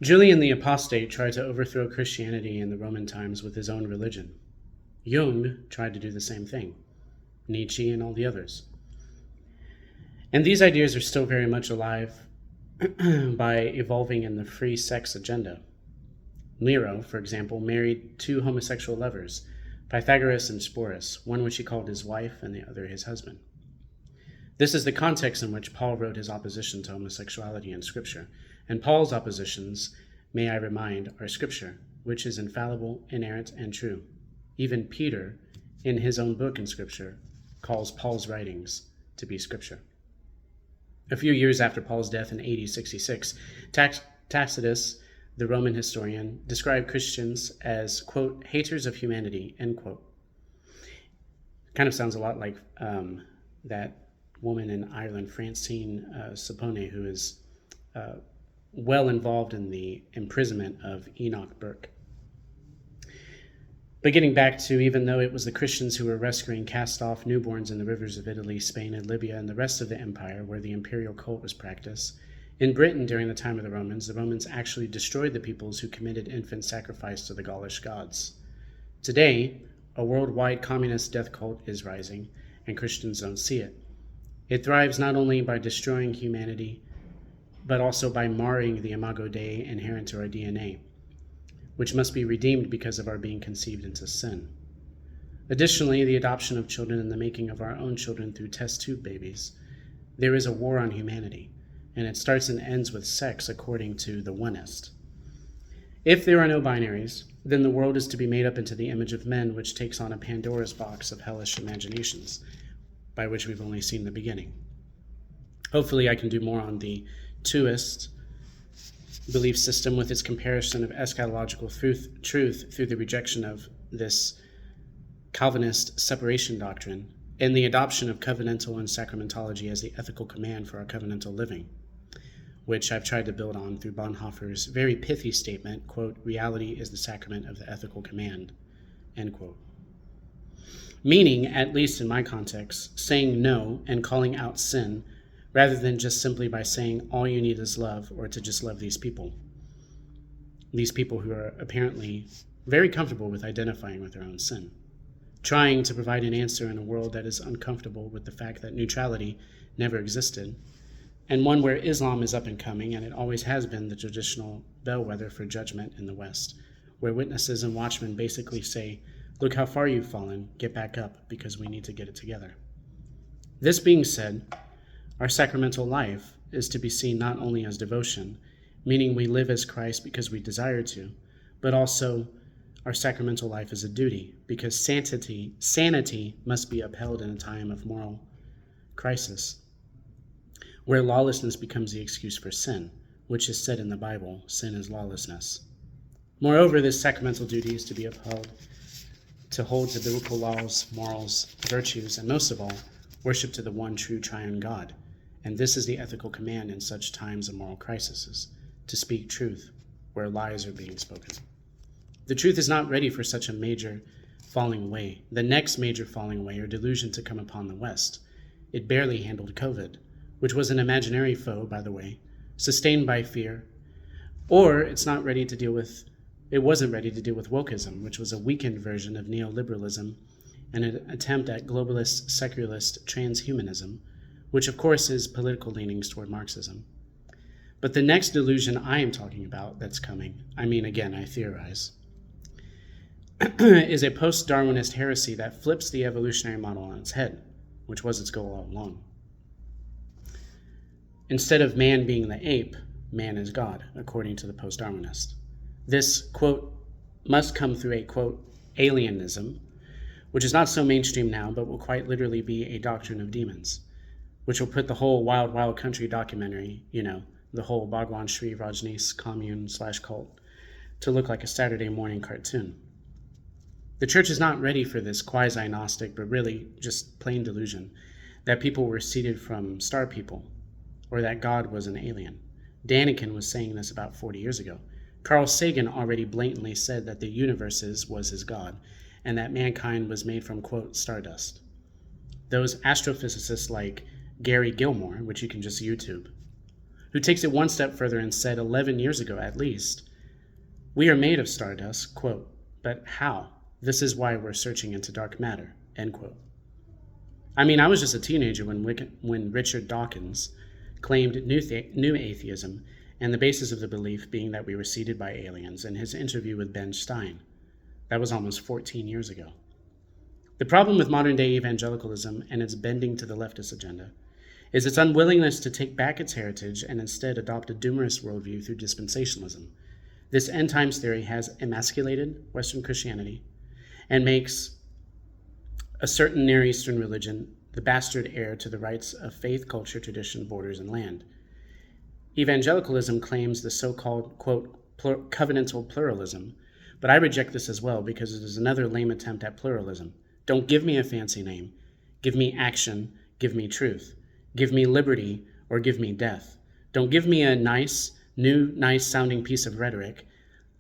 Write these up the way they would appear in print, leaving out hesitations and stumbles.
Julian the Apostate tried to overthrow Christianity in the Roman times with his own religion. Jung tried to do the same thing, Nietzsche and all the others. And these ideas are still very much alive by evolving in the free sex agenda. Nero, for example, married two homosexual lovers, Pythagoras and Sporus, one which he called his wife and the other his husband. This is the context in which Paul wrote his opposition to homosexuality in Scripture, and Paul's oppositions, may I remind, are Scripture, which is infallible, inerrant, and true. Even Peter, in his own book in Scripture, calls Paul's writings to be Scripture. A few years after Paul's death in AD 66, Tacitus, the Roman historian, described Christians as, quote, haters of humanity, end quote. Kind of sounds a lot like that woman in Ireland, Francine Sapone, who is well involved in the imprisonment of Enoch Burke. But getting back to, even though it was the Christians who were rescuing cast-off newborns in the rivers of Italy, Spain, and Libya, and the rest of the empire where the imperial cult was practiced, in Britain during the time of the Romans actually destroyed the peoples who committed infant sacrifice to the Gaulish gods. Today, a worldwide communist death cult is rising, and Christians don't see it. It thrives not only by destroying humanity, but also by marring the imago Dei inherent to our DNA, which must be redeemed because of our being conceived into sin. Additionally, the adoption of children and the making of our own children through test tube babies. There is a war on humanity, and it starts and ends with sex according to the Oneist. If there are no binaries, then the world is to be made up into the image of men, which takes on a Pandora's box of hellish imaginations, by which we've only seen the beginning. Hopefully I can do more on the twoist belief system with its comparison of eschatological truth through the rejection of this Calvinist separation doctrine and the adoption of covenantal and sacramentology as the ethical command for our covenantal living, which I've tried to build on through Bonhoeffer's very pithy statement, quote, reality is the sacrament of the ethical command, end quote. Meaning, at least in my context, saying no and calling out sin rather than just simply by saying all you need is love, or to just love these people who are apparently very comfortable with identifying with their own sin, trying to provide an answer in a world that is uncomfortable with the fact that neutrality never existed, and one where Islam is up and coming, and it always has been the traditional bellwether for judgment in the West, where witnesses and watchmen basically say, look how far you've fallen, get back up, because we need to get it together. This being said, our sacramental life is to be seen not only as devotion, meaning we live as Christ because we desire to, but also our sacramental life is a duty, because sanity must be upheld in a time of moral crisis, where lawlessness becomes the excuse for sin, which is said in the Bible, sin is lawlessness. Moreover, this sacramental duty is to be upheld, to hold to biblical laws, morals, virtues, and most of all, worship to the one true triune God. And this is the ethical command in such times of moral crises, to speak truth where lies are being spoken. The truth is not ready for such a major falling away, the next major falling away or delusion to come upon the West. It barely handled COVID, which was an imaginary foe, by the way, sustained by fear, or it wasn't ready to deal with wokeism, which was a weakened version of neoliberalism and an attempt at globalist, secularist transhumanism, which of course is political leanings toward Marxism. But the next delusion I am talking about that's coming, I theorize, is a post-Darwinist heresy that flips the evolutionary model on its head, which was its goal all along. Instead of man being the ape, man is God, according to the post-Darwinist. This, quote, must come through a, quote, alienism, which is not so mainstream now, but will quite literally be a doctrine of demons, which will put the whole Wild Wild Country documentary, the whole Bhagwan Sri Rajneesh commune/cult, to look like a Saturday morning cartoon. The church is not ready for this quasi-Gnostic, but really just plain delusion, that people were seeded from star people, or that God was an alien. Daniken was saying this about 40 years ago. Carl Sagan already blatantly said that the universe was his God, and that mankind was made from, quote, stardust. Those astrophysicists like Gary Gilmore, which you can just YouTube, who takes it one step further and said 11 years ago at least, "We are made of stardust," quote, "but how? This is why we're searching into dark matter," end quote. I mean, I was just a teenager when Richard Dawkins claimed new atheism, and the basis of the belief being that we were seeded by aliens in his interview with Ben Stein. That was almost 14 years ago. The problem with modern-day evangelicalism and its bending to the leftist agenda is its unwillingness to take back its heritage and instead adopt a doomerist worldview through dispensationalism. This end times theory has emasculated Western Christianity and makes a certain Near Eastern religion the bastard heir to the rights of faith, culture, tradition, borders, and land. Evangelicalism claims the so-called, quote, covenantal pluralism, but I reject this as well because it is another lame attempt at pluralism. Don't give me a fancy name. Give me action. Give me truth. Give me liberty or give me death. Don't give me a nice sounding piece of rhetoric.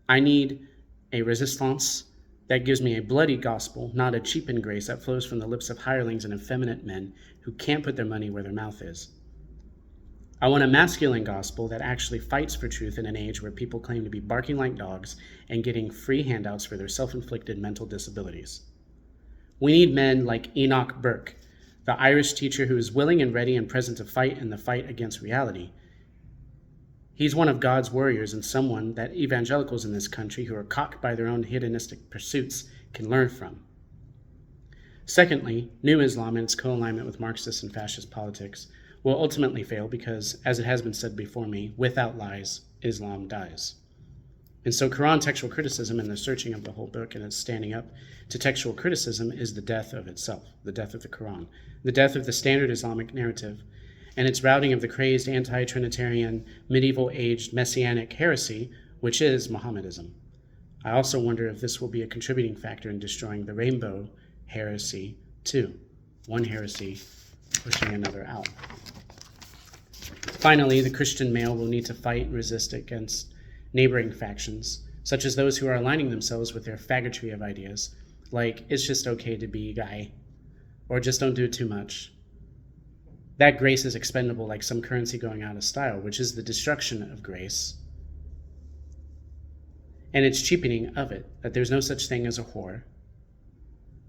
I need a resistance that gives me a bloody gospel, not a cheapened grace that flows from the lips of hirelings and effeminate men who can't put their money where their mouth is. I want a masculine gospel that actually fights for truth in an age where people claim to be barking like dogs and getting free handouts for their self-inflicted mental disabilities. We need men like Enoch Burke, the Irish teacher who is willing and ready and present to fight in the fight against reality. He's one of God's warriors and someone that evangelicals in this country who are cocked by their own hedonistic pursuits can learn from. Secondly, New Islam and its co-alignment with Marxist and fascist politics will ultimately fail because, as it has been said before me, without lies, Islam dies. And so Quran textual criticism and the searching of the whole book and its standing up to textual criticism is the death of itself, the death of the Quran, the death of the standard Islamic narrative, and its routing of the crazed anti-Trinitarian, medieval-aged messianic heresy, which is Mohammedism. I also wonder if this will be a contributing factor in destroying the rainbow heresy too, one heresy pushing another out. Finally, the Christian male will need to fight and resist against neighboring factions, such as those who are aligning themselves with their faggotry of ideas, like it's just okay to be gay, or just don't do too much. That grace is expendable like some currency going out of style, which is the destruction of grace, and its cheapening of it, that there's no such thing as a whore,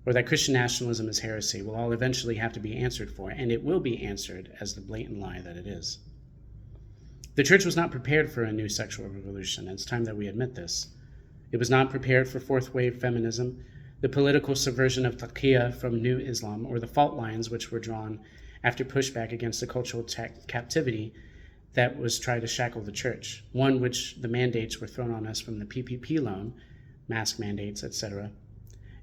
or that Christian nationalism is heresy, will all eventually have to be answered for, and it will be answered as the blatant lie that it is. The church was not prepared for a new sexual revolution, and it's time that we admit this. It was not prepared for fourth wave feminism, the political subversion of taqiyya from New Islam, or the fault lines which were drawn after pushback against the cultural captivity that was tried to shackle the church, one which the mandates were thrown on us from the PPP loan, mask mandates, etc.,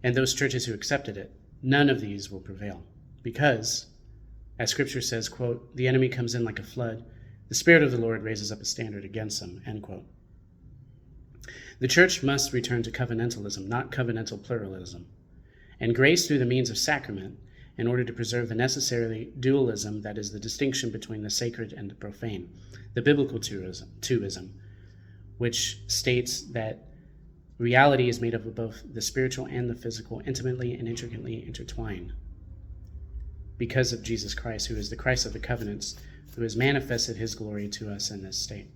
and those churches who accepted it. None of these will prevail because, as Scripture says, quote, "The enemy comes in like a flood. The Spirit of the Lord raises up a standard against them," end quote. The church must return to covenantalism, not covenantal pluralism, and grace through the means of sacrament in order to preserve the necessary dualism that is the distinction between the sacred and the profane, the biblical twoism, which states that reality is made up of both the spiritual and the physical, intimately and intricately intertwined. Because of Jesus Christ, who is the Christ of the covenants, who has manifested his glory to us in this state.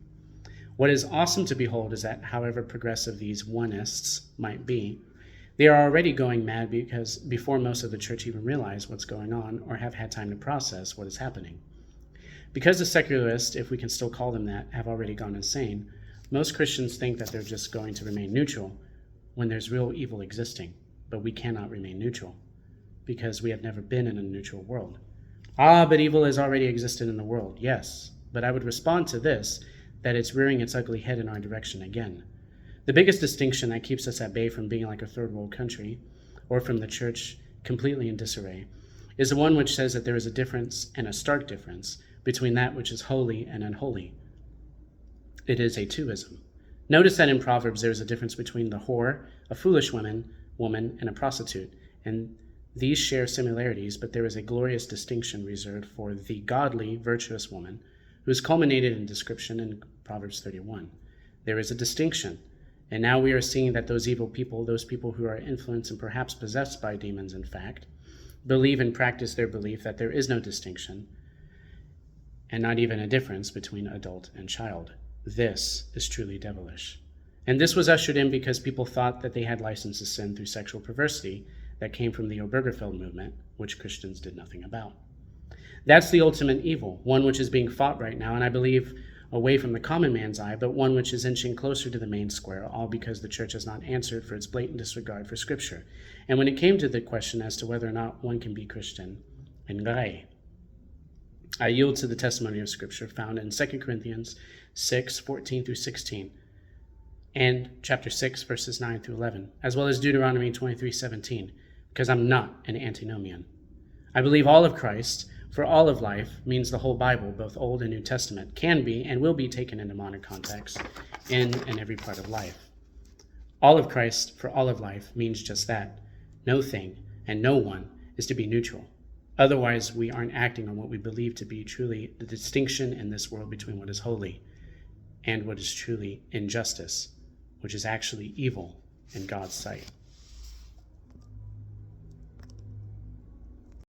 What is awesome to behold is that however progressive these oneists might be, they are already going mad because before most of the church even realize what's going on or have had time to process what is happening. Because the secularists, if we can still call them that, have already gone insane, most Christians think that they're just going to remain neutral when there's real evil existing, but we cannot remain neutral because we have never been in a neutral world. But evil has already existed in the world. Yes, but I would respond to this, that it's rearing its ugly head in our direction again. The biggest distinction that keeps us at bay from being like a third world country, or from the church completely in disarray, is the one which says that there is a difference, and a stark difference, between that which is holy and unholy. It is a twoism. Notice that in Proverbs there is a difference between the whore, a foolish woman, and a prostitute, and these share similarities, but there is a glorious distinction reserved for the godly, virtuous woman, who is culminated in description in Proverbs 31. There is a distinction, and now we are seeing that those evil people, those people who are influenced and perhaps possessed by demons, in fact, believe and practice their belief that there is no distinction, and not even a difference between adult and child. This is truly devilish. And this was ushered in because people thought that they had license to sin through sexual perversity that came from the Obergefell movement, which Christians did nothing about. That's the ultimate evil, one which is being fought right now, and I believe away from the common man's eye, but one which is inching closer to the main square, all because the church has not answered for its blatant disregard for Scripture. And when it came to the question as to whether or not one can be Christian and gay, I yield to the testimony of Scripture found in 2 Corinthians 6, 14 through 16, and chapter 6, verses 9 through 11, as well as Deuteronomy 23, 17, because I'm not an antinomian. I believe all of Christ for all of life means the whole Bible, both Old and New Testament, can be and will be taken into modern context in and every part of life. All of Christ for all of life means just that. No thing and no one is to be neutral. Otherwise, we aren't acting on what we believe to be truly the distinction in this world between what is holy and what is truly injustice, which is actually evil in God's sight.